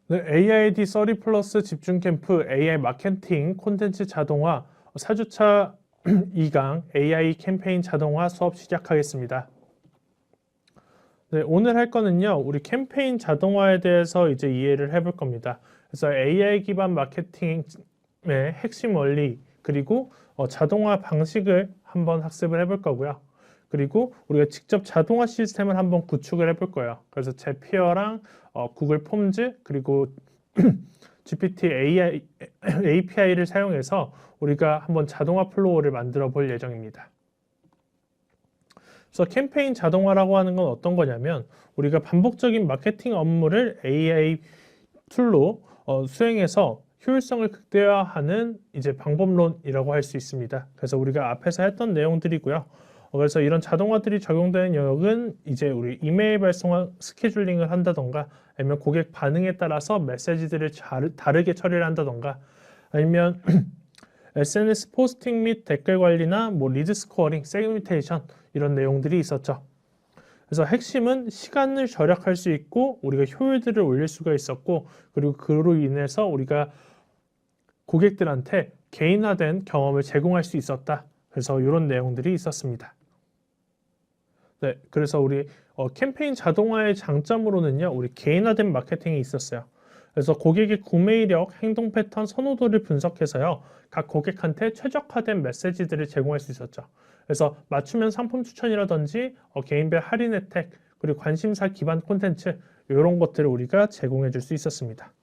네, AID 30 플러스 집중 캠프 AI 마케팅 콘텐츠 자동화 4주차 2강 AI 캠페인 자동화 수업 시작하겠습니다. 네, 오늘 할 거는요, 우리 캠페인 자동화에 대해서 이제 이해를 해볼 겁니다. 그래서 AI 기반 마케팅의 핵심 원리, 그리고 자동화 방식을 한번 학습을 해볼 거고요. 그리고 우리가 직접 자동화 시스템을 한번 구축을 해볼 거예요. 그래서 제피어랑 구글 폼즈, 그리고 GPT API를 사용해서 우리가 한번 자동화 플로우를 만들어 볼 예정입니다. 그래서 캠페인 자동화라고 하는 건 어떤 거냐면 우리가 반복적인 마케팅 업무를 AI 툴로 수행해서 효율성을 극대화하는 이제 방법론이라고 할 수 있습니다. 그래서 우리가 앞에서 했던 내용들이고요. 그래서 이런 자동화들이 적용되는 영역은 이제 우리 이메일 발송화 스케줄링을 한다던가 아니면 고객 반응에 따라서 메시지들을 다르게 처리를 한다던가 아니면 SNS 포스팅 및 댓글 관리나 뭐 리드 스코어링, 세그멘테이션 이런 내용들이 있었죠. 그래서 핵심은 시간을 절약할 수 있고 우리가 효율들을 올릴 수가 있었고 그리고 그로 인해서 우리가 고객들한테 개인화된 경험을 제공할 수 있었다. 그래서 이런 내용들이 있었습니다. 네, 그래서 우리 캠페인 자동화의 장점으로는요, 우리 개인화된 마케팅이 있었어요. 그래서 고객의 구매 이력, 행동 패턴, 선호도를 분석해서요, 각 고객한테 최적화된 메시지들을 제공할 수 있었죠. 그래서 맞춤형 상품 추천이라든지 개인별 할인 혜택, 그리고 관심사 기반 콘텐츠 이런 것들을 우리가 제공해 줄 수 있었습니다.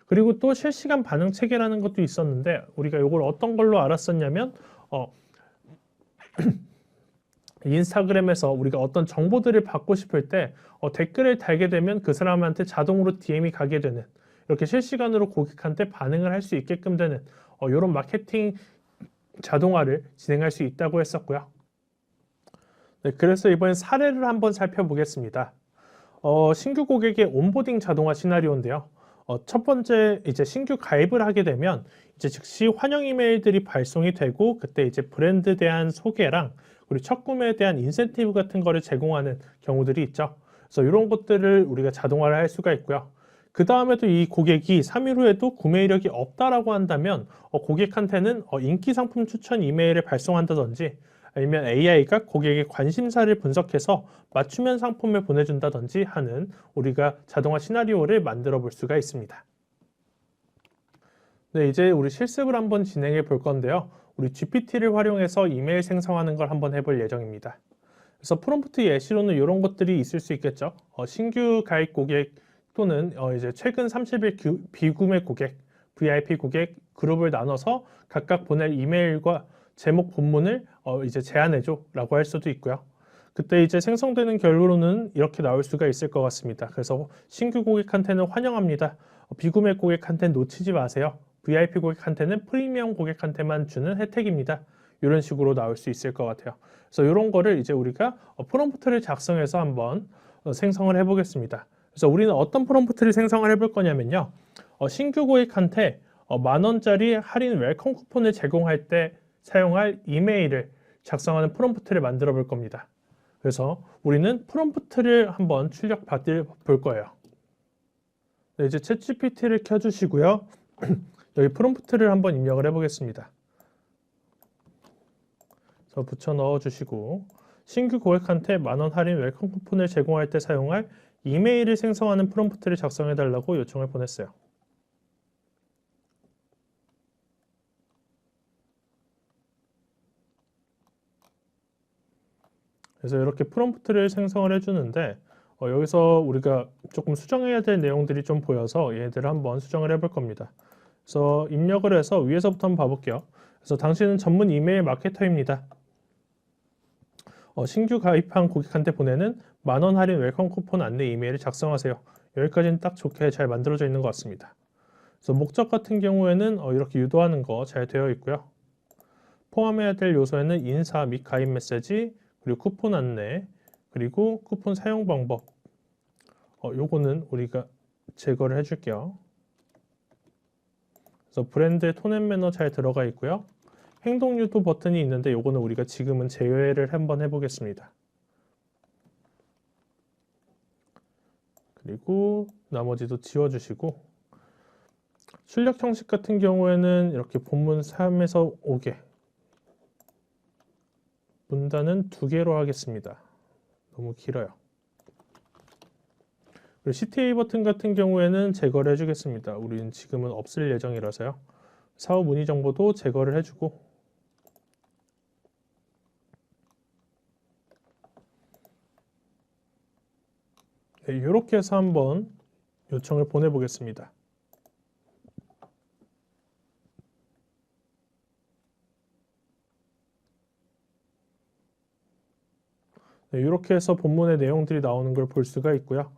그리고 또 실시간 반응 체계라는 것도 있었는데 우리가 이걸 어떤 걸로 알았었냐면 인스타그램에서 우리가 어떤 정보들을 받고 싶을 때 댓글을 달게 되면 그 사람한테 자동으로 DM이 가게 되는 이렇게 실시간으로 고객한테 반응을 할 수 있게끔 되는 이런 마케팅 자동화를 진행할 수 있다고 했었고요. 네, 그래서 이번엔 사례를 한번 살펴보겠습니다. 신규 고객의 온보딩 자동화 시나리오인데요. 첫 번째 이제 신규 가입을 하게 되면 이제 즉시 환영 이메일들이 발송이 되고 그때 이제 브랜드에 대한 소개랑 그리고 첫 구매에 대한 인센티브 같은 거를 제공하는 경우들이 있죠. 그래서 이런 것들을 우리가 자동화를 할 수가 있고요. 그 다음에도 이 고객이 3일 후에도 구매 이력이 없다라고 한다면 고객한테는 인기 상품 추천 이메일을 발송한다든지 아니면 AI가 고객의 관심사를 분석해서 맞춤형 상품을 보내준다든지 하는 우리가 자동화 시나리오를 만들어 볼 수가 있습니다. 네, 이제 우리 실습을 한번 진행해 볼 건데요. 우리 GPT를 활용해서 이메일 생성하는 걸 한번 해볼 예정입니다. 그래서 프롬프트 예시로는 이런 것들이 있을 수 있겠죠. 신규 가입 고객 또는 이제 최근 30일 비구매 고객, VIP 고객 그룹을 나눠서 각각 보낼 이메일과 제목 본문을 이제 제안해줘라고 할 수도 있고요. 그때 이제 생성되는 결과로는 이렇게 나올 수가 있을 것 같습니다. 그래서 신규 고객한테는 환영합니다. 비구매 고객한테는 놓치지 마세요. VIP 고객한테는 프리미엄 고객한테만 주는 혜택입니다. 이런 식으로 나올 수 있을 것 같아요. 그래서 이런 거를 이제 우리가 프롬프트를 작성해서 한번 생성을 해보겠습니다. 그래서 우리는 어떤 프롬프트를 생성을 해볼 거냐면요. 신규 고객한테 10,000원짜리 할인 웰컴 쿠폰을 제공할 때 사용할 이메일을 작성하는 프롬프트를 만들어 볼 겁니다. 그래서 우리는 프롬프트를 한번 출력 받을 볼 거예요. 네, 이제 챗GPT를 켜주시고요. 여기 프롬프트를 한번 입력을 해보겠습니다. 그래서 붙여 넣어주시고 신규 고객한테 10,000원 할인 웰컴 쿠폰을 제공할 때 사용할 이메일을 생성하는 프롬프트를 작성해달라고 요청을 보냈어요. 그래서 이렇게 프롬프트를 생성을 해주는데 여기서 우리가 조금 수정해야 될 내용들이 좀 보여서 얘들을 한번 수정을 해볼 겁니다. 그래서 입력을 해서 위에서부터 한번 봐볼게요. 그래서 당신은 전문 이메일 마케터입니다. 신규 가입한 고객한테 보내는 10,000원 할인 웰컴 쿠폰 안내 이메일을 작성하세요. 여기까지는 딱 좋게 잘 만들어져 있는 것 같습니다. 그래서 목적 같은 경우에는 이렇게 유도하는 거 잘 되어 있고요. 포함해야 될 요소에는 인사 및 가입 메시지, 그리고 쿠폰 안내, 그리고 쿠폰 사용 방법. 요거는 우리가 제거를 해줄게요. 그래서 브랜드 톤 앤 매너 잘 들어가 있고요. 행동 유도 버튼이 있는데 요거는 우리가 지금은 제외를 한번 해보겠습니다. 그리고 나머지도 지워주시고 출력 형식 같은 경우에는 이렇게 본문 3에서 5개, 문단은 2개로 하겠습니다. 너무 길어요. 그리고 CTA 버튼 같은 경우에는 제거를 해주겠습니다. 우리는 지금은 없을 예정이라서요. 사후 문의 정보도 제거를 해주고, 네, 이렇게 해서 한번 요청을 보내보겠습니다. 네, 이렇게 해서 본문의 내용들이 나오는 걸 볼 수가 있고요.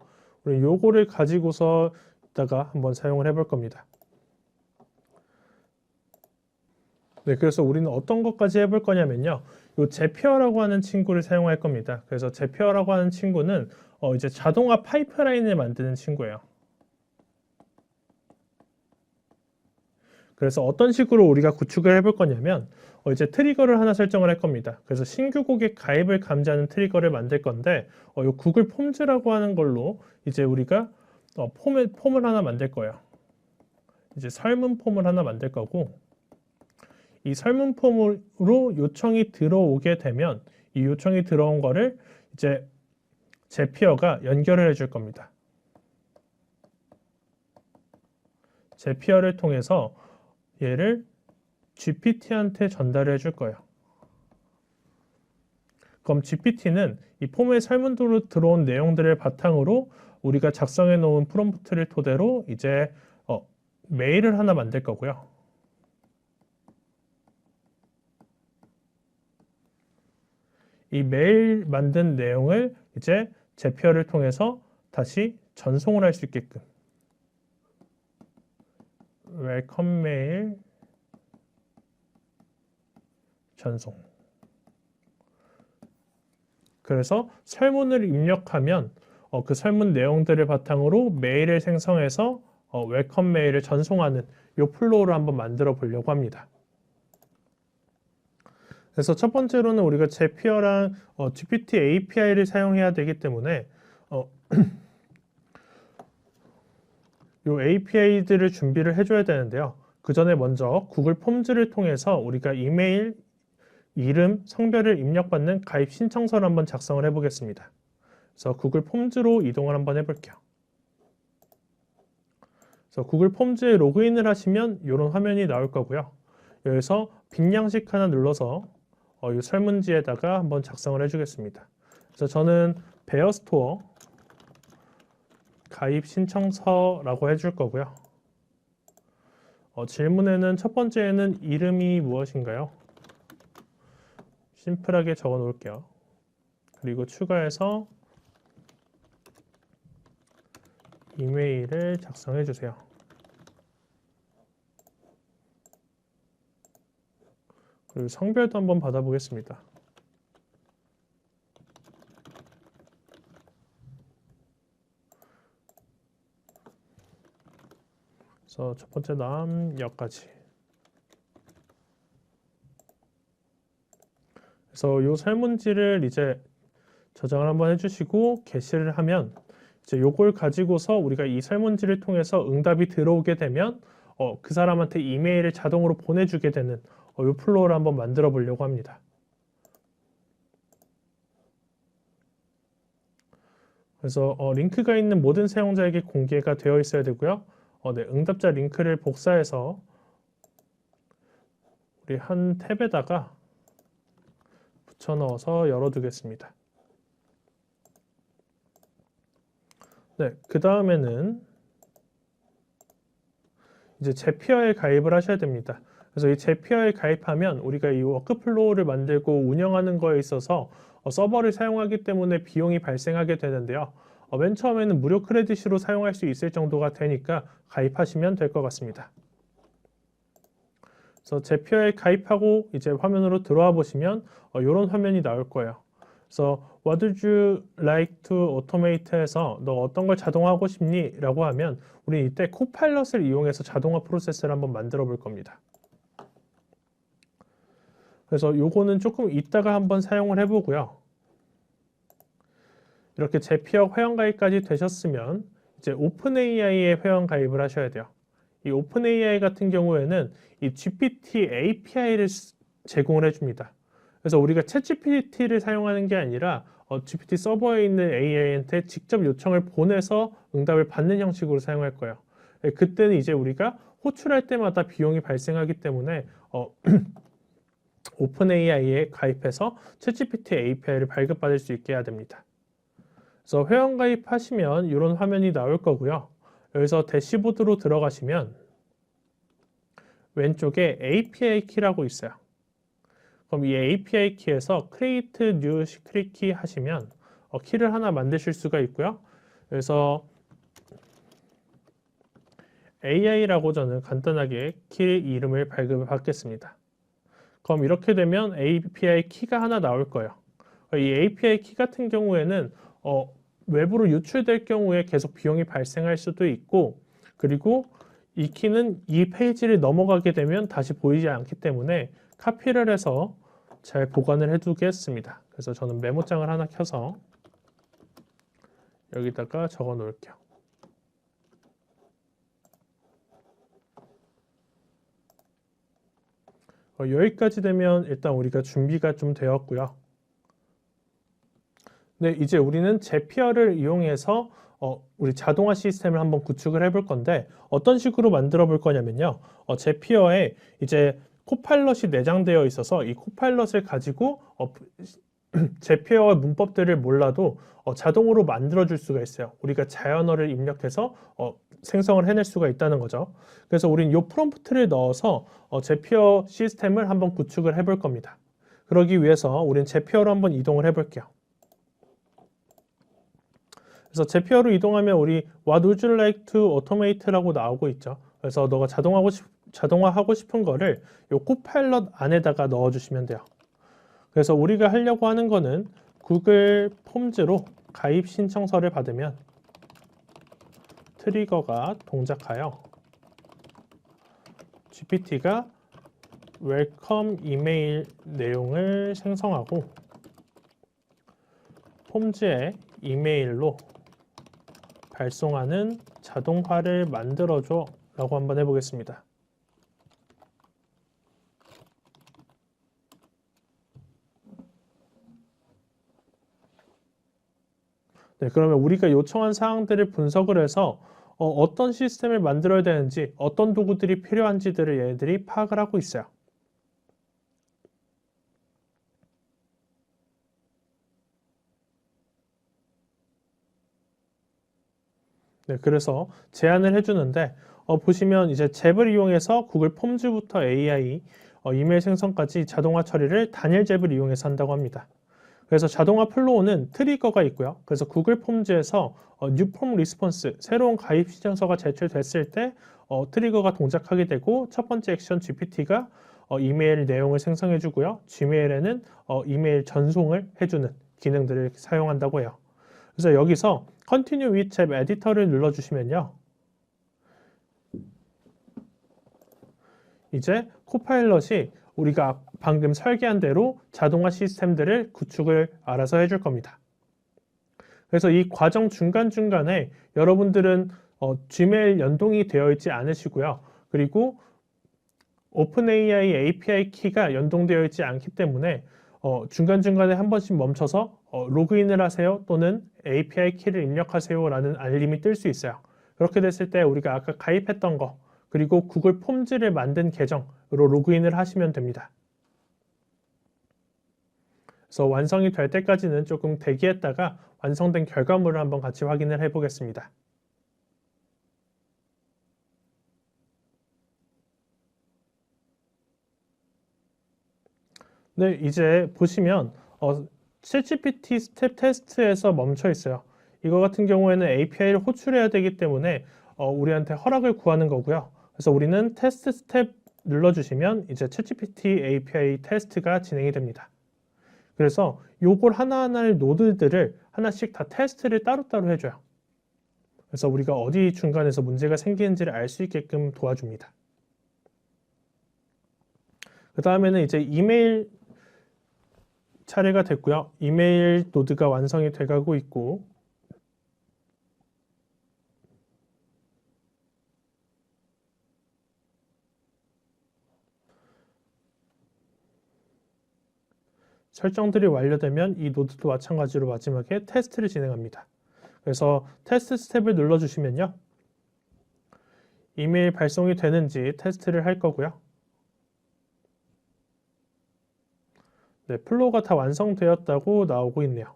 우리 요거를 가지고서 이따가 한번 사용을 해볼 겁니다. 네, 그래서 우리는 어떤 것까지 해볼 거냐면요. 요 제페어라고 하는 친구를 사용할 겁니다. 그래서 제페어라고 하는 친구는 이제 자동화 파이프라인을 만드는 친구예요. 그래서 어떤 식으로 우리가 구축을 해볼 거냐면 이제 트리거를 하나 설정을 할 겁니다. 그래서 신규 고객 가입을 감지하는 트리거를 만들 건데 요 구글 폼즈라고 하는 걸로 이제 우리가 폼을 하나 만들 거예요. 이제 설문 폼을 하나 만들 거고, 이 설문 폼으로 요청이 들어오게 되면 이 요청이 들어온 거를 이제 제피어가 연결을 해줄 겁니다. 제피어를 통해서 얘를 GPT한테 전달을 해줄 거예요. 그럼 GPT는 이 폼의 설문으로 들어온 내용들을 바탕으로 우리가 작성해 놓은 프롬프트를 토대로 이제 메일을 하나 만들 거고요. 이 메일 만든 내용을 이제 제피어를 통해서 다시 전송을 할 수 있게끔 웰컴 메일 전송. 그래서 설문을 입력하면 그 설문 내용들을 바탕으로 메일을 생성해서 웰컴 메일을 전송하는 이 플로우를 한번 만들어 보려고 합니다. 그래서 첫 번째로는 우리가 제피어랑 GPT API를 사용해야 되기 때문에 이 API들을 준비를 해줘야 되는데요. 그 전에 먼저 구글 폼즈를 통해서 우리가 이메일, 이름, 성별을 입력받는 가입 신청서를 한번 작성을 해보겠습니다. 그래서 구글 폼즈로 이동을 한번 해볼게요. 그래서 구글 폼즈에 로그인을 하시면 이런 화면이 나올 거고요. 여기서 빈 양식 하나 눌러서 이 설문지에다가 한번 작성을 해주겠습니다. 그래서 저는 베어스토어 가입 신청서라고 해줄 거고요. 질문에는 첫 번째에는 이름이 무엇인가요? 심플하게 적어 놓을게요. 그리고 추가해서 이메일을 작성해 주세요. 그리고 성별도 한번 받아보겠습니다. 그래서 첫 번째 남여까지. 그래서 이 설문지를 이제 저장을 한번 해주시고 게시를 하면 이제 요걸 가지고서 우리가 이 설문지를 통해서 응답이 들어오게 되면 그 사람한테 이메일을 자동으로 보내주게 되는 이 플로우를 한번 만들어 보려고 합니다. 그래서 링크가 있는 모든 사용자에게 공개가 되어 있어야 되고요. 네, 응답자 링크를 복사해서 우리 한 탭에다가 붙여 넣어서 열어두겠습니다. 네, 그 다음에는 이제 제피어에 가입을 하셔야 됩니다. 그래서 이 제피어에 가입하면 우리가 이 워크플로우를 만들고 운영하는 거에 있어서 서버를 사용하기 때문에 비용이 발생하게 되는데요. 맨 처음에는 무료 크레딧으로 사용할 수 있을 정도가 되니까 가입하시면 될 것 같습니다. 그래서 제피어에 가입하고 이제 화면으로 들어와 보시면 이런 화면이 나올 거예요. 그래서 What would you like to automate 해서 너 어떤 걸 자동화하고 싶니? 라고 하면 우리 이때 코파일럿을 이용해서 자동화 프로세스를 한번 만들어 볼 겁니다. 그래서 요거는 조금 이따가 한번 사용을 해보고요. 이렇게 제피어 회원가입까지 되셨으면 이제 오픈AI에 회원가입을 하셔야 돼요. 이 오픈AI 같은 경우에는 이 GPT API를 제공을 해줍니다. 그래서 우리가 챗GPT를 사용하는 게 아니라 GPT 서버에 있는 AI한테 직접 요청을 보내서 응답을 받는 형식으로 사용할 거예요. 그때는 이제 우리가 호출할 때마다 비용이 발생하기 때문에 오픈AI에 가입해서 챗GPT API를 발급받을 수 있게 해야 됩니다. 그래서 회원 가입하시면 이런 화면이 나올 거고요. 여기서 대시보드로 들어가시면 왼쪽에 API 키라고 있어요. 그럼 이 API 키에서 Create New Secret Key 하시면 키를 하나 만드실 수가 있고요. 그래서 AI라고 저는 간단하게 키 이름을 발급을 받겠습니다. 그럼 이렇게 되면 API 키가 하나 나올 거예요. 이 API 키 같은 경우에는 외부로 유출될 경우에 계속 비용이 발생할 수도 있고, 그리고 이 키는 이 페이지를 넘어가게 되면 다시 보이지 않기 때문에 카피를 해서 잘 보관을 해두겠습니다. 그래서 저는 메모장을 하나 켜서 여기다가 적어 놓을게요. 여기까지 되면 일단 우리가 준비가 좀 되었고요. 네, 이제 우리는 제피어를 이용해서 우리 자동화 시스템을 한번 구축을 해볼 건데 어떤 식으로 만들어 볼 거냐면요. 제피어에 이제 코파일럿이 내장되어 있어서 이 코파일럿을 가지고 제피어의 문법들을 몰라도 자동으로 만들어 줄 수가 있어요. 우리가 자연어를 입력해서 생성을 해낼 수가 있다는 거죠. 그래서 우린 이 프롬프트를 넣어서 제피어 시스템을 한번 구축을 해볼 겁니다. 그러기 위해서 우린 제피어로 한번 이동을 해볼게요. 그래서 제피어로 이동하면 우리 What would you like to automate라고 나오고 있죠. 그래서 너가 자동화하고 싶은 거를 이 코파일럿 안에다가 넣어주시면 돼요. 그래서 우리가 하려고 하는 거는 구글 폼즈로 가입 신청서를 받으면 트리거가 동작하여 GPT가 웰컴 이메일 내용을 생성하고 폼즈의 이메일로 발송하는 자동화를 만들어줘 라고 한번 해보겠습니다. 네, 그러면 우리가 요청한 사항들을 분석을 해서 어떤 시스템을 만들어야 되는지, 어떤 도구들이 필요한지들을 얘네들이 파악을 하고 있어요. 네, 그래서 제안을 해주는데 보시면 이제 잽을 이용해서 구글 폼즈부터 AI 이메일 생성까지 자동화 처리를 단일 잽을 이용해서 한다고 합니다. 그래서 자동화 플로우는 트리거가 있고요. 그래서 구글 폼즈에서 New Form Response, 새로운 가입 신청서가 제출됐을 때 트리거가 동작하게 되고 첫 번째 액션 GPT가 이메일 내용을 생성해 주고요. Gmail에는 이메일 전송을 해주는 기능들을 사용한다고 해요. 그래서 여기서 Continue with Tab 에디터를 눌러주시면요. 이제 코파일럿이 우리가 방금 설계한 대로 자동화 시스템들을 구축을 알아서 해줄 겁니다. 그래서 이 과정 중간중간에 여러분들은 Gmail 연동이 되어 있지 않으시고요. 그리고 오픈AI API 키가 연동되어 있지 않기 때문에 중간중간에 한 번씩 멈춰서 로그인을 하세요 또는 API 키를 입력하세요 라는 알림이 뜰 수 있어요. 그렇게 됐을 때 우리가 아까 가입했던 거 그리고 구글 폼즈를 만든 계정으로 로그인을 하시면 됩니다. 그래서 완성이 될 때까지는 조금 대기했다가 완성된 결과물을 한번 같이 확인을 해 보겠습니다. 네, 이제 보시면 챗GPT 스텝 테스트에서 멈춰 있어요. 이거 같은 경우에는 API를 호출해야 되기 때문에 우리한테 허락을 구하는 거고요. 그래서 우리는 테스트 스텝 눌러주시면 이제 챗GPT API 테스트가 진행이 됩니다. 그래서 요걸 하나하나의 노드들을 하나씩 다 테스트를 따로따로 해줘요. 그래서 우리가 어디 중간에서 문제가 생기는지를 알 수 있게끔 도와줍니다. 그 다음에는 이제 이메일 차례가 됐고요. 이메일 노드가 완성이 돼가고 있고, 설정들이 완료되면 이 노드도 마찬가지로 마지막에 테스트를 진행합니다. 그래서 테스트 스텝을 눌러주시면요. 이메일 발송이 되는지 테스트를 할 거고요. 네, 플로우가 다 완성되었다고 나오고 있네요.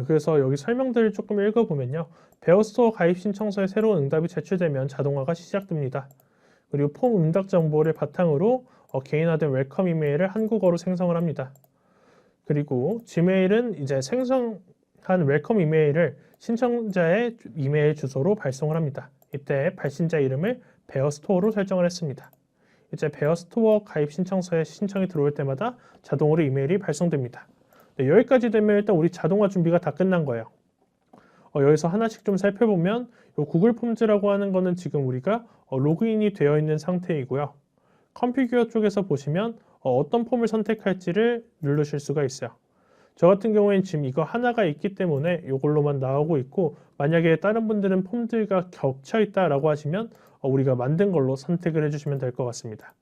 그래서 여기 설명들을 조금 읽어보면요. 베어스토어 가입 신청서에 새로운 응답이 제출되면 자동화가 시작됩니다. 그리고 폼 응답 정보를 바탕으로 개인화된 웰컴 이메일을 한국어로 생성을 합니다. 그리고 지메일은 이제 생성한 웰컴 이메일을 신청자의 이메일 주소로 발송을 합니다. 이때 발신자 이름을 베어스토어로 설정을 했습니다. 이제 베어스토어 가입 신청서에 신청이 들어올 때마다 자동으로 이메일이 발송됩니다. 네, 여기까지 되면 일단 우리 자동화 준비가 다 끝난 거예요. 여기서 하나씩 좀 살펴보면 이 구글 폼즈라고 하는 거는 지금 우리가 로그인이 되어 있는 상태이고요. 컨피규어 쪽에서 보시면 어떤 폼을 선택할지를 누르실 수가 있어요. 저 같은 경우에는 지금 이거 하나가 있기 때문에 이걸로만 나오고 있고, 만약에 다른 분들은 폼들과 겹쳐 있다라고 하시면 우리가 만든 걸로 선택을 해주시면 될 것 같습니다.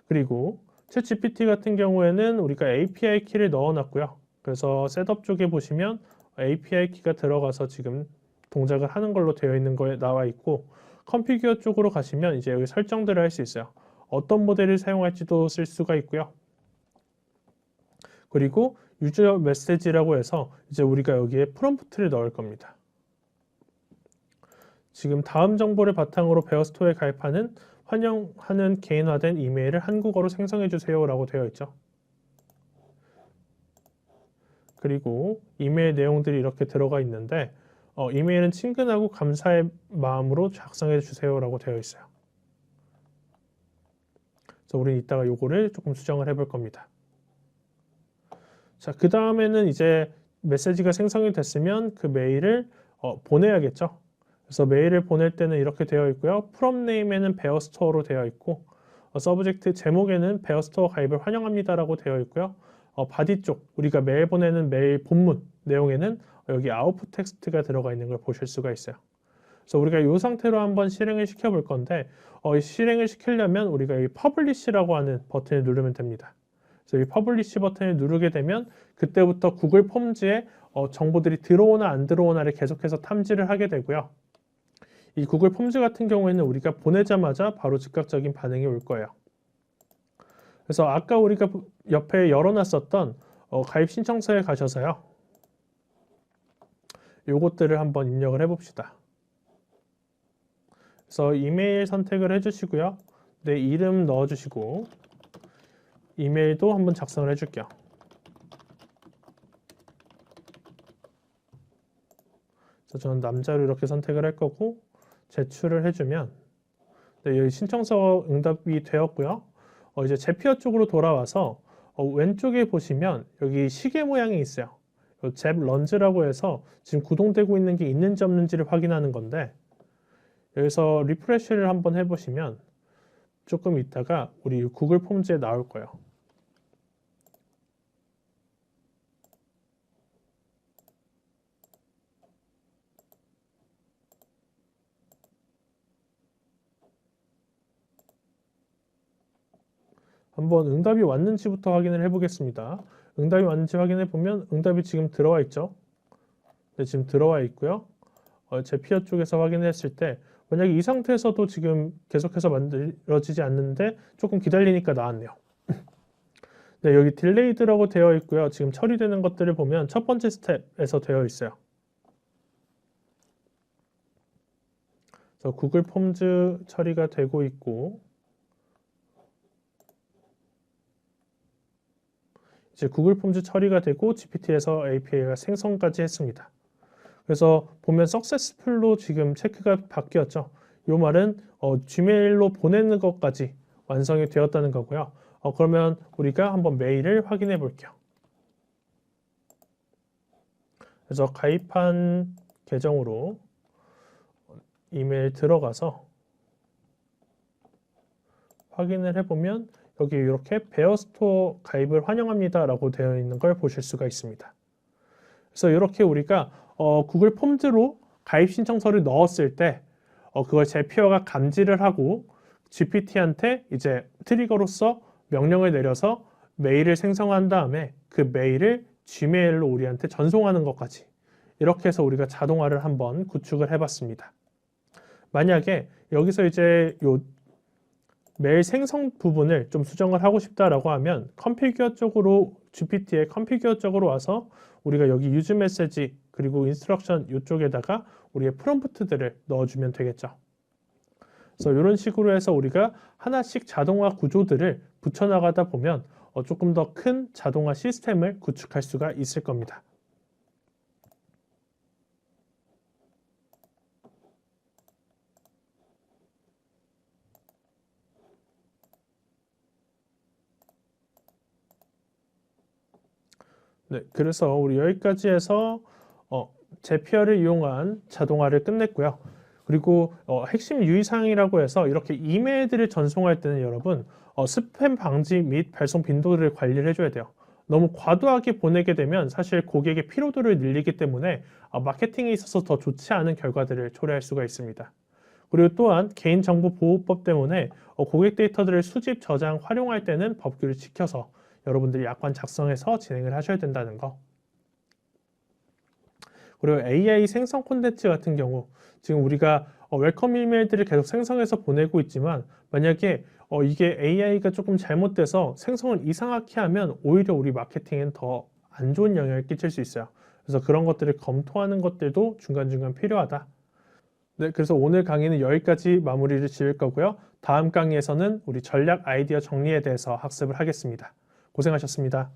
그리고 챗GPT 같은 경우에는 우리가 API 키를 넣어놨고요. 그래서 셋업 쪽에 보시면 API 키가 들어가서 지금 동작을 하는 걸로 되어 있는 거에 나와 있고, 컨피규어 쪽으로 가시면 이제 여기 설정들을 할 수 있어요. 어떤 모델을 사용할지도 쓸 수가 있고요. 그리고 유저 메시지라고 해서 이제 우리가 여기에 프롬프트를 넣을 겁니다. 지금 다음 정보를 바탕으로 베어스토어에 가입하는 환영하는 개인화된 이메일을 한국어로 생성해 주세요 라고 되어 있죠. 그리고 이메일 내용들이 이렇게 들어가 있는데 이메일은 친근하고 감사의 마음으로 작성해 주세요 라고 되어 있어요. 그래서 우리는 이따가 요거를 조금 수정을 해볼 겁니다. 자, 그 다음에는 이제 메시지가 생성이 됐으면 그 메일을 보내야겠죠. 그래서 메일을 보낼 때는 이렇게 되어 있고요. 프롬 네임에는 베어스토어로 되어 있고, 서브젝트 제목에는 베어스토어 가입을 환영합니다라고 되어 있고요. 바디 쪽 우리가 메일 보내는 메일 본문 내용에는 여기 아웃풋 텍스트가 들어가 있는 걸 보실 수가 있어요. 그래서 우리가 이 상태로 한번 실행을 시켜 볼 건데, 실행을 시키려면 우리가 이 퍼블리시라고 하는 버튼을 누르면 됩니다. 그래서 이 퍼블리시 버튼을 누르게 되면 그때부터 구글 폼즈에 정보들이 들어오나 안 들어오나를 계속해서 탐지를 하게 되고요. 이 구글 폼즈 같은 경우에는 우리가 보내자마자 바로 즉각적인 반응이 올 거예요. 그래서 아까 우리가 옆에 열어놨었던 가입 신청서에 가셔서요. 요것들을 한번 입력을 해봅시다. 그래서 이메일 선택을 해주시고요. 내 이름 넣어주시고 이메일도 한번 작성을 해줄게요. 그래서 저는 남자로 이렇게 선택을 할 거고 제출을 해주면 네, 여기 신청서 응답이 되었고요. 이제 제피어 쪽으로 돌아와서 왼쪽에 보시면 여기 시계 모양이 있어요. 잽 런즈라고 해서 지금 구동되고 있는 게 있는지 없는지를 확인하는 건데, 여기서 리프레시를 한번 해보시면 조금 있다가 우리 구글 폼즈에 나올 거예요. 한번 응답이 왔는지부터 확인을 해보겠습니다. 응답이 왔는지 확인해 보면 응답이 지금 들어와 있죠. 네, 지금 들어와 있고요. 제피어 쪽에서 확인했을 때 만약에 이 상태에서도 지금 계속해서 만들어지지 않는데 조금 기다리니까 나왔네요. 네, 여기 딜레이드라고 되어 있고요. 지금 처리되는 것들을 보면 첫 번째 스텝에서 되어 있어요. 그래서 구글 폼즈 처리가 되고 있고, 이제 구글 폼즈 처리가 되고 GPT에서 API가 생성까지 했습니다. 그래서 보면 successful로 지금 체크가 바뀌었죠. 이 말은 Gmail로 보내는 것까지 완성이 되었다는 거고요. 그러면 우리가 한번 메일을 확인해 볼게요. 그래서 가입한 계정으로 이메일 들어가서 확인을 해보면 여기 이렇게 베어스토어 가입을 환영합니다 라고 되어 있는 걸 보실 수가 있습니다. 그래서 이렇게 우리가 구글 폼즈로 가입 신청서를 넣었을 때 그걸 제피어가 감지를 하고 GPT한테 이제 트리거로서 명령을 내려서 메일을 생성한 다음에 그 메일을 Gmail로 우리한테 전송하는 것까지 이렇게 해서 우리가 자동화를 한번 구축을 해봤습니다. 만약에 여기서 이제 요 메일 생성 부분을 좀 수정을 하고 싶다라고 하면 컨피규어 쪽으로 GPT의 컨피규어 쪽으로 와서 우리가 여기 유즈 메시지 그리고 인스트럭션 이쪽에다가 우리의 프롬프트들을 넣어주면 되겠죠. 그래서 이런 식으로 해서 우리가 하나씩 자동화 구조들을 붙여나가다 보면 조금 더 큰 자동화 시스템을 구축할 수가 있을 겁니다. 네, 그래서 우리 여기까지 해서 제피어를 이용한 자동화를 끝냈고요. 그리고 핵심 유의사항이라고 해서 이렇게 이메일들을 전송할 때는 여러분 스팸 방지 및 발송 빈도를 관리를 해줘야 돼요. 너무 과도하게 보내게 되면 사실 고객의 피로도를 늘리기 때문에 마케팅에 있어서 더 좋지 않은 결과들을 초래할 수가 있습니다. 그리고 또한 개인정보보호법 때문에 고객 데이터들을 수집, 저장, 활용할 때는 법규를 지켜서 여러분들이 약관 작성해서 진행을 하셔야 된다는 거. 그리고 AI 생성 콘텐츠 같은 경우 지금 우리가 웰컴 이메일들을 계속 생성해서 보내고 있지만 만약에 이게 AI가 조금 잘못돼서 생성을 이상하게 하면 오히려 우리 마케팅엔 더 안 좋은 영향을 끼칠 수 있어요. 그래서 그런 것들을 검토하는 것들도 중간중간 필요하다. 네, 그래서 오늘 강의는 여기까지 마무리를 지을 거고요. 다음 강의에서는 우리 전략 아이디어 정리에 대해서 학습을 하겠습니다. 고생하셨습니다.